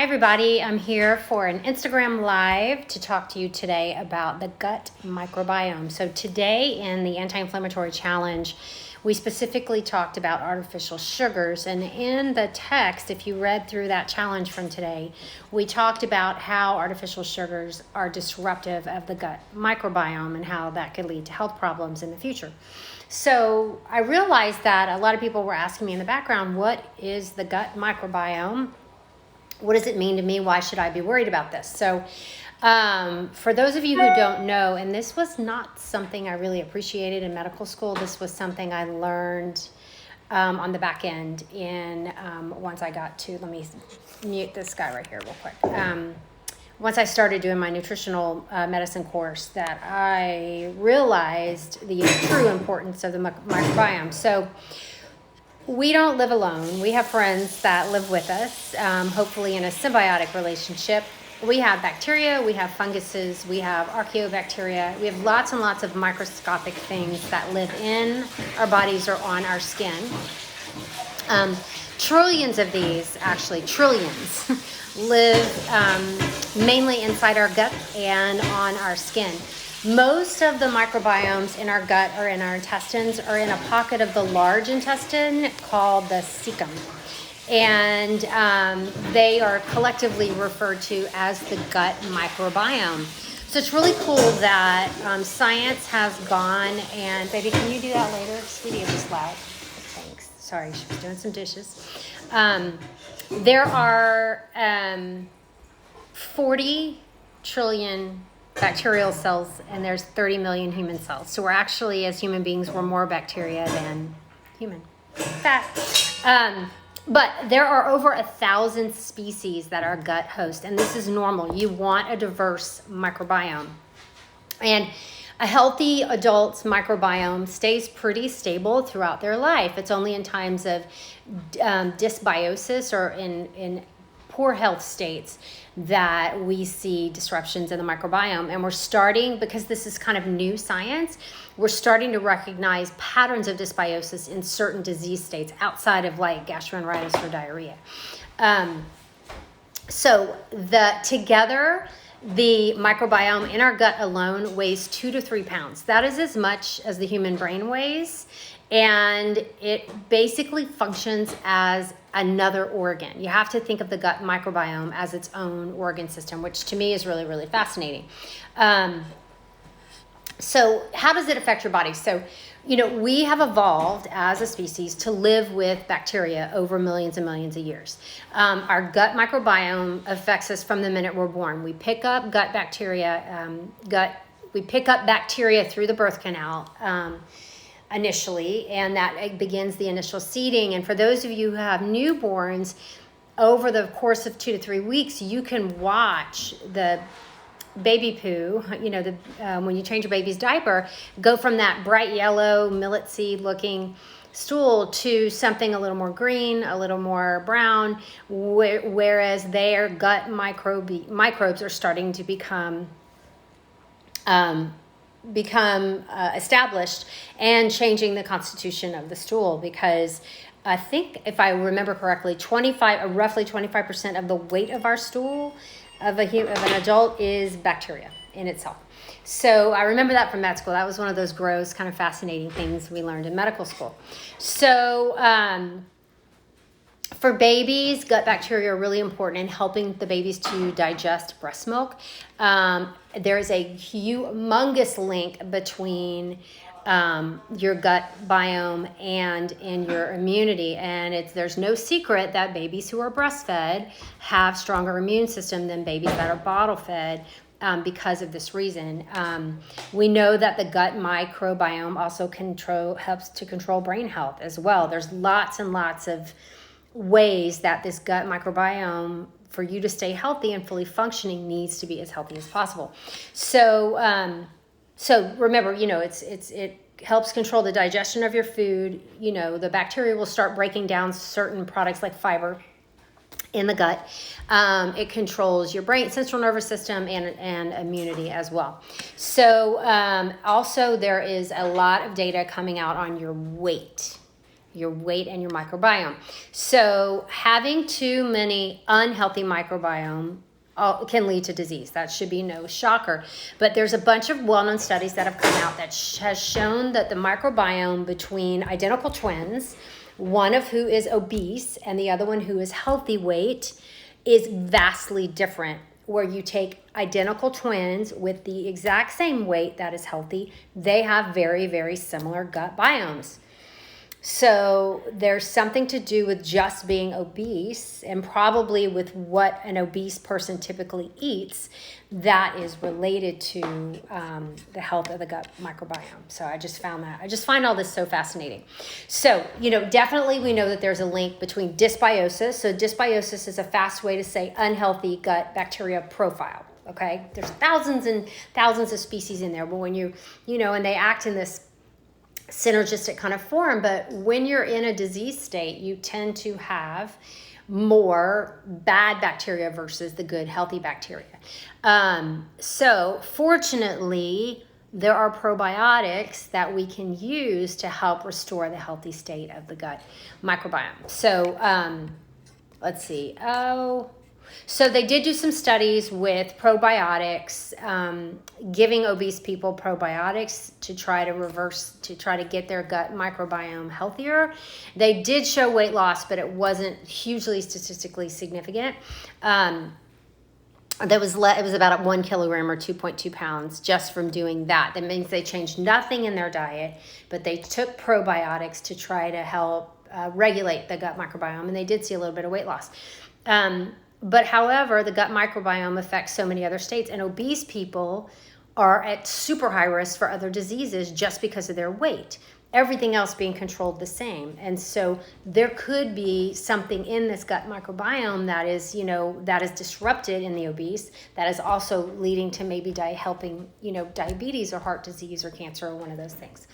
everybody. I'm here for an Instagram Live to talk to you today about the gut microbiome. So today in the anti-inflammatory challenge, we specifically talked about artificial sugars. And in the text, if you read through that challenge from today, we talked about how artificial sugars are disruptive of the gut microbiome and how that could lead to health problems in the future. So I realized that a lot of people were asking me in the background, what is the gut microbiome? What does it mean to me? Why should I be worried about this? So for those of you who don't know, and this was not something I really appreciated in medical school, this was something I learned on the back end once I got to, let me mute this guy right here real quick. Once I started doing my nutritional medicine course, that I realized the true importance of the microbiome. So we don't live alone. We have friends that live with us, hopefully in a symbiotic relationship. We have bacteria, we have funguses, we have archaeobacteria. We have lots and lots of microscopic things that live in our bodies or on our skin. Trillions of these, actually trillions, live mainly inside our gut and on our skin. Most of the microbiomes in our gut or in our intestines are in a pocket of the large intestine called the cecum. And they are collectively referred to as the gut microbiome. So it's really cool that science has gone and, baby, can you do that later? Sweetie, it was loud. Thanks. Sorry, she was doing some dishes. There are 40 trillion bacterial cells, and there's 30 million human cells. So we're actually, as human beings, we're more bacteria than human. Fact. But there are over 1,000 species that are gut host, and this is normal. You want a diverse microbiome. And a healthy adult's microbiome stays pretty stable throughout their life. It's only in times of dysbiosis or in poor health states that we see disruptions in the microbiome. And we're starting, because this is kind of new science, we're starting to recognize patterns of dysbiosis in certain disease states outside of like gastroenteritis or diarrhea. So together, the microbiome in our gut alone weighs 2 to 3 pounds. That is as much as the human brain weighs. And it basically functions as another organ. You have to think of the gut microbiome as its own organ system, which to me is really, really fascinating. So how does it affect your body? So, we have evolved as a species to live with bacteria over millions and millions of years. Our gut microbiome affects us from the minute we're born. We pick up gut bacteria, we pick up bacteria through the birth canal, initially, and that begins the initial seeding. And for those of you who have newborns, over the course of 2 to 3 weeks, you can watch the baby poo, when you change your baby's diaper, go from that bright yellow millet seed looking stool to something a little more green, a little more brown, whereas their gut microbes are starting to become established and changing the constitution of the stool, because I think, if I remember correctly, roughly 25% of the weight of our stool of an adult is bacteria in itself. So I remember that from med school. That was one of those gross, kind of fascinating things we learned in medical school. So for babies, gut bacteria are really important in helping the babies to digest breast milk. There is a humongous link between your gut biome and in your immunity. And there's no secret that babies who are breastfed have stronger immune system than babies that are bottle fed because of this reason. We know that the gut microbiome also helps to control brain health as well. There's lots and lots of ways that this gut microbiome, for you to stay healthy and fully functioning, needs to be as healthy as possible. So remember, it helps control the digestion of your food. The bacteria will start breaking down certain products like fiber in the gut. It controls your brain, central nervous system, and immunity as well. So also there is a lot of data coming out on your weight. your weight and your microbiome. So having too many unhealthy microbiome can lead to disease. That should be no shocker. But there's a bunch of well-known studies that have come out that has shown that the microbiome between identical twins, one of who is obese and the other one who is healthy weight, is vastly different. Where you take identical twins with the exact same weight that is healthy, they have very, very similar gut biomes. So there's something to do with just being obese, and probably with what an obese person typically eats that is related to the health of the gut microbiome. So I just find all this so fascinating. So, definitely we know that there's a link between dysbiosis. So dysbiosis is a fast way to say unhealthy gut bacteria profile. Okay, there's thousands and thousands of species in there, but when and they act in this synergistic kind of form, but when you're in a disease state, you tend to have more bad bacteria versus the good healthy bacteria. So fortunately, there are probiotics that we can use to help restore the healthy state of the gut microbiome. So let's see. So they did do some studies with probiotics, giving obese people probiotics to try to get their gut microbiome healthier. They did show weight loss, but it wasn't hugely statistically significant. It was about 1 kilogram or 2.2 pounds just from doing that. That means they changed nothing in their diet, but they took probiotics to try to help regulate the gut microbiome, and they did see a little bit of weight loss. But however, the gut microbiome affects so many other states, and obese people are at super high risk for other diseases just because of their weight. Everything else being controlled the same. And so there could be something in this gut microbiome that is disrupted in the obese, that is also leading to maybe helping diabetes or heart disease or cancer or one of those things.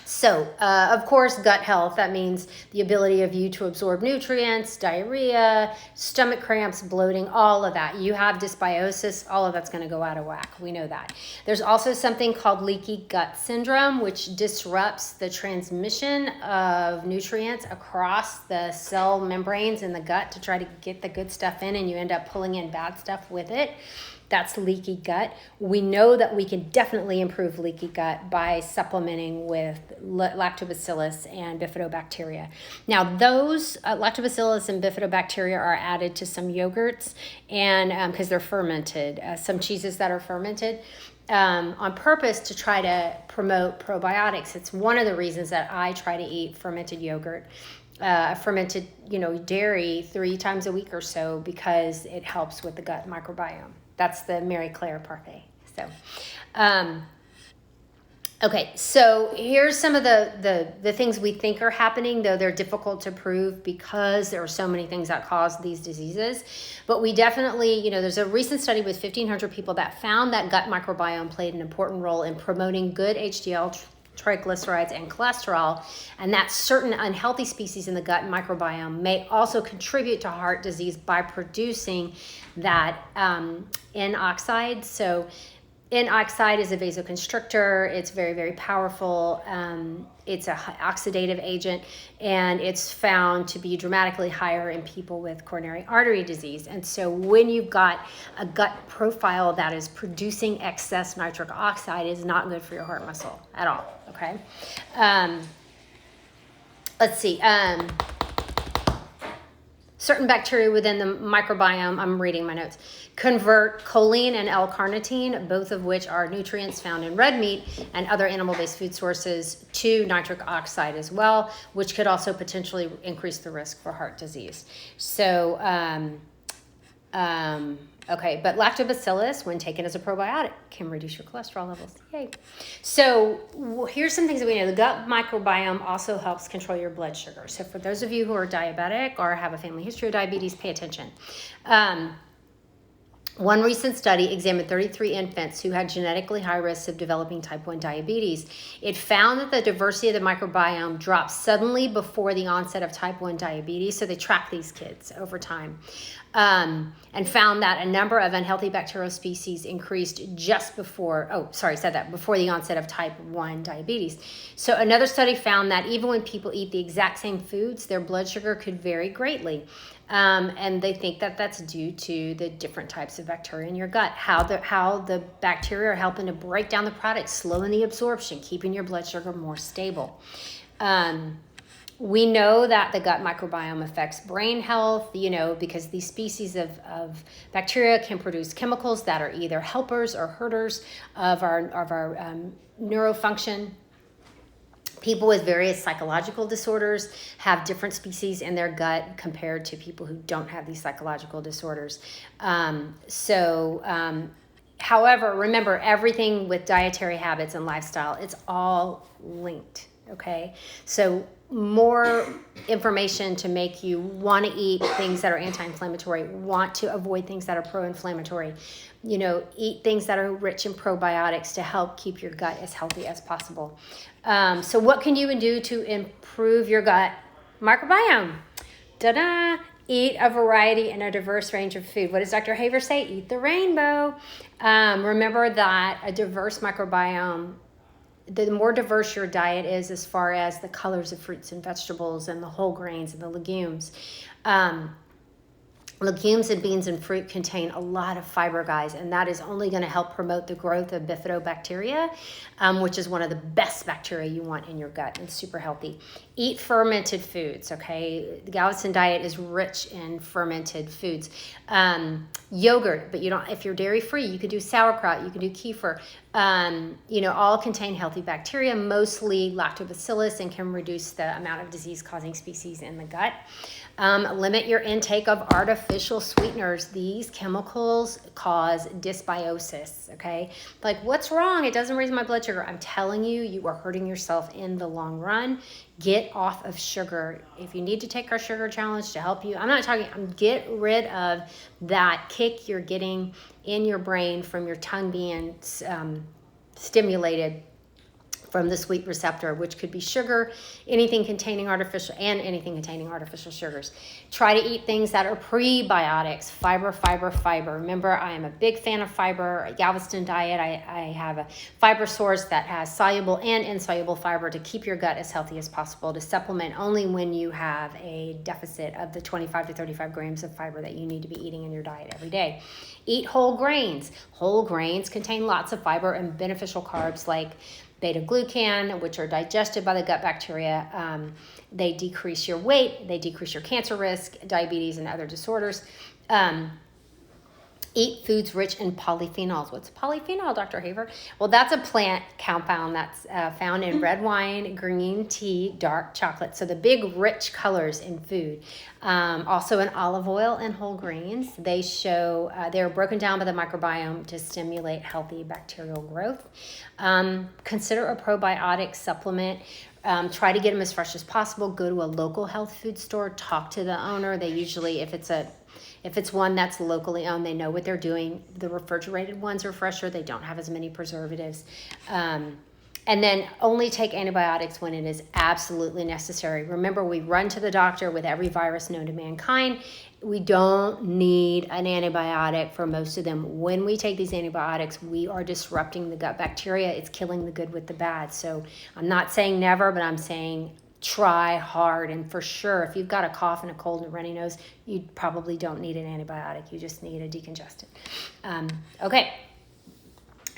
So, of course, gut health, that means the ability of you to absorb nutrients, diarrhea, stomach cramps, bloating, all of that. You have dysbiosis, all of that's going to go out of whack. We know that. There's also something called Leaky Gut Syndrome, which disrupts the transmission of nutrients across the cell membranes in the gut to try to get the good stuff in, and you end up pulling in bad stuff with it. That's leaky gut. We know that we can definitely improve leaky gut by supplementing with lactobacillus and bifidobacteria. Now, those lactobacillus and bifidobacteria are added to some yogurts, and because they're fermented, some cheeses that are fermented, on purpose to try to promote probiotics. It's one of the reasons that I try to eat fermented yogurt, fermented, dairy 3 times a week or so, because it helps with the gut microbiome. That's the Mary Claire parfait. So, okay, so here's some of the things we think are happening, though they're difficult to prove because there are so many things that cause these diseases. But we definitely, there's a recent study with 1,500 people that found that gut microbiome played an important role in promoting good HDL, triglycerides, and cholesterol, and that certain unhealthy species in the gut microbiome may also contribute to heart disease by producing that N-oxide. So N-oxide is a vasoconstrictor. It's very, very powerful. It's an oxidative agent, and it's found to be dramatically higher in people with coronary artery disease. And so when you've got a gut profile that is producing excess nitric oxide, is not good for your heart muscle at all, okay? Let's see. Certain bacteria within the microbiome, I'm reading my notes, convert choline and L-carnitine, both of which are nutrients found in red meat and other animal-based food sources, to nitric oxide as well, which could also potentially increase the risk for heart disease. So, okay, but lactobacillus, when taken as a probiotic, can reduce your cholesterol levels. Yay. So here's some things that we know. The gut microbiome also helps control your blood sugar. So for those of you who are diabetic or have a family history of diabetes, pay attention. One recent study examined 33 infants who had genetically high risks of developing type 1 diabetes. It found that the diversity of the microbiome dropped suddenly before the onset of type 1 diabetes. So they tracked these kids over time and found that a number of unhealthy bacterial species increased just before the onset of type 1 diabetes. So another study found that even when people eat the exact same foods, their blood sugar could vary greatly. And they think that that's due to the different types of bacteria in your gut, how the bacteria are helping to break down the product, slowing the absorption, keeping your blood sugar more stable. We know that the gut microbiome affects brain health, because these species of bacteria can produce chemicals that are either helpers or hurters of our neurofunction. People with various psychological disorders have different species in their gut compared to people who don't have these psychological disorders. However, remember, everything with dietary habits and lifestyle, it's all linked, okay? So more information to make you want to eat things that are anti-inflammatory, want to avoid things that are pro-inflammatory, eat things that are rich in probiotics to help keep your gut as healthy as possible. So what can you do to improve your gut microbiome? Ta-da! Eat a variety and a diverse range of food. What does Dr. Haver say? Eat the rainbow. Remember that a diverse microbiome, the more diverse your diet is as far as the colors of fruits and vegetables and the whole grains and the legumes. Legumes and beans and fruit contain a lot of fiber, guys, and that is only going to help promote the growth of bifidobacteria, which is one of the best bacteria you want in your gut and super healthy. Eat fermented foods, okay? The Galveston diet is rich in fermented foods. Yogurt, but if you're dairy-free, you could do sauerkraut, you can do kefir. All contain healthy bacteria, mostly lactobacillus, and can reduce the amount of disease-causing species in the gut. Limit your intake of artificial sweeteners. These chemicals cause dysbiosis, okay? Like, what's wrong? It doesn't raise my blood sugar. I'm telling you, you are hurting yourself in the long run. Get off of sugar. If you need to take our sugar challenge to help you, get rid of that kick you're getting in your brain from your tongue being stimulated from the sweet receptor, which could be sugar, anything containing artificial sugars. Try to eat things that are prebiotics, fiber. Remember, I am a big fan of fiber. Galveston diet, I have a fiber source that has soluble and insoluble fiber to keep your gut as healthy as possible, to supplement only when you have a deficit of the 25 to 35 grams of fiber that you need to be eating in your diet every day. Eat whole grains. Whole grains contain lots of fiber and beneficial carbs like beta-glucan, which are digested by the gut bacteria. They decrease your weight, they decrease your cancer risk, diabetes, and other disorders. Eat foods rich in polyphenols. What's polyphenol, Dr. Haver? Well, that's a plant compound that's found in red wine, green tea, dark chocolate. So the big rich colors in food. Also in olive oil and whole grains. They show they're broken down by the microbiome to stimulate healthy bacterial growth. Consider a probiotic supplement. Try to get them as fresh as possible. Go to a local health food store. Talk to the owner. They usually, if it's one that's locally owned, they know what they're doing. The refrigerated ones are fresher. They don't have as many preservatives. And then only take antibiotics when it is absolutely necessary. Remember, we run to the doctor with every virus known to mankind. We don't need an antibiotic for most of them. When we take these antibiotics, we are disrupting the gut bacteria. It's killing the good with the bad. So I'm not saying never, but I'm saying try hard. And for sure, if you've got a cough and a cold and a runny nose, you probably don't need an antibiotic. You just need a decongestant. Okay.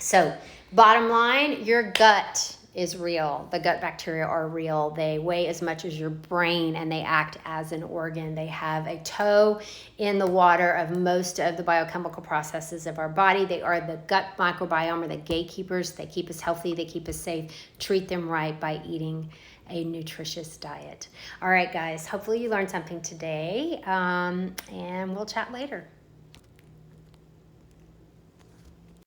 So bottom line, your gut is real. The gut bacteria are real. They weigh as much as your brain and they act as an organ. They have a toe in the water of most of the biochemical processes of our body. They are the gut microbiome, or the gatekeepers. They keep us healthy. They keep us safe. Treat them right by eating a nutritious diet. All right, guys, hopefully you learned something today, and we'll chat later.